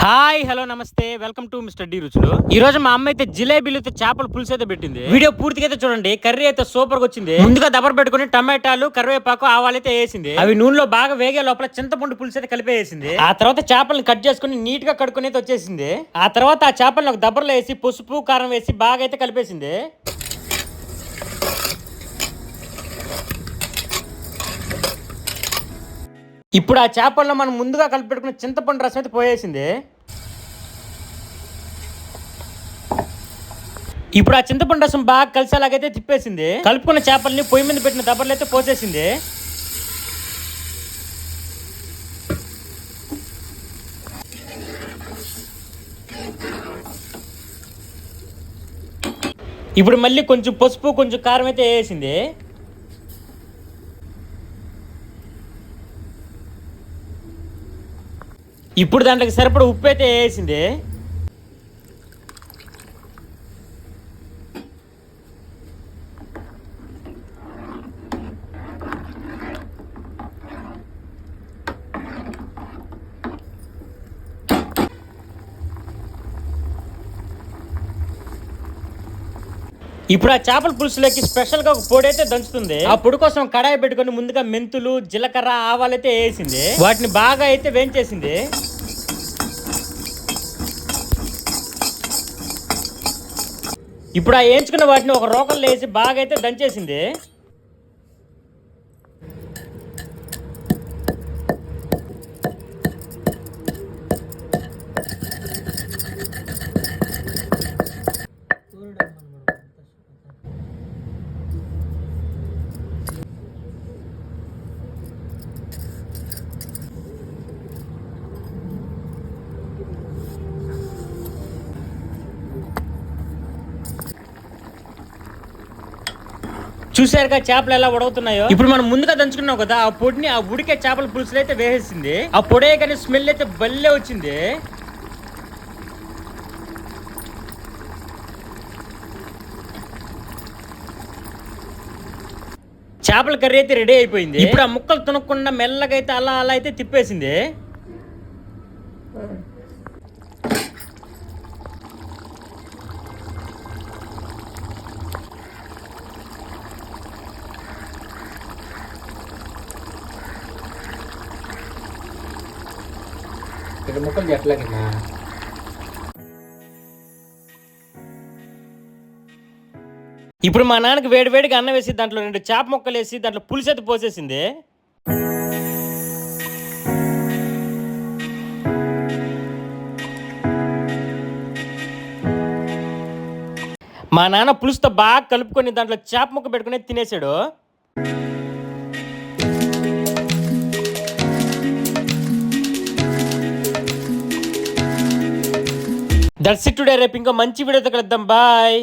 Hi hello నమస్తే welcome to mister D రుచులు. ఈ రోజు మా అమ్మ అయితే జిలేబీలతో చేపల పులుసు అయితే పెట్టింది. వీడియో పూర్తిగా అయితే చూడండి. కర్రీ అయితే సూపర్ గా వచ్చింది. ముందుగా దబర పెట్టుకుని టమాటాలు కరివేపాకు ఆవాలు అయితే వేసింది. అవి నూనెలో బాగా వేగే లోపల చింతపండు పులుసు అయితే కలిపేసింది. ఆ తర్వాత చేపలను కట్ చేసుకుని నీట్ గా కడుక్కుని అయితే వచ్చేసింది. ఆ తర్వాత ఆ చేపలను ఒక దబరలో వేసి పసుపు కారం వేసి బాగా అయితే కలిపేసింది. ఇప్పుడు ఆ చేపల్లో మనం ముందుగా కలిపి పెట్టుకున్న చింతపండు రసం అయితే పోయేసింది. ఇప్పుడు ఆ చింతపండు రసం బాగా కలిసేలాగైతే తిప్పేసింది. కలుపుకున్న చేపల్ని పొయ్యి మీద పెట్టిన దబ్బర్లు అయితే పోసేసింది. ఇప్పుడు మళ్ళీ కొంచెం పసుపు కొంచెం కారం అయితే వేసింది. ఇప్పుడు దాంట్లోకి సరిపడ ఉప్పు అయితే వేసింది. ఇప్పుడు ఆ చేపల పులుసులోకి స్పెషల్ గా ఒక పొడి అయితే దంచుతుంది. ఆ పొడి కోసం కడాయి పెట్టుకుని ముందుగా మెంతులు జీలకర్ర ఆవాలు అయితే వేసింది. వాటిని బాగా అయితే వేయించేసింది. ఇప్పుడు ఆ వేయించుకున్న వాటిని ఒక రోకల్లో వేసి బాగా అయితే దంచేసింది. చూసారుగా చేపలు ఎలా ఉడవుతున్నాయో. ఇప్పుడు మనం ముందుగా దంచుకున్నాం కదా, ఆ పొడిని ఆ ఉడికే చేపల పులుసులు అయితే వేసేసింది. ఆ పొడే కానీ స్మెల్ అయితే భలే వచ్చింది. చేపల కర్రీ అయితే రెడీ అయిపోయింది. ఇప్పుడు ఆ ముక్కలు తినకుండా మెల్లగా అయితే అలా అలా అయితే తిప్పేసింది. ముక్కలు చెట్లకి ఇప్పుడు మా నాన్నకి వేడివేడిగా అన్నం వేసి దాంట్లో 2 చేప ముక్కలు వేసి దాంట్లో పులుసు అయితే పోసేసింది. మా నాన్న పులుసుతో బాగా కలుపుకొని దాంట్లో చేప ముక్క పెట్టుకుని తినేసాడు. That's it today. రేపు ఇంకా మంచి వీడియోతో కలుద్దాం. బాయ్.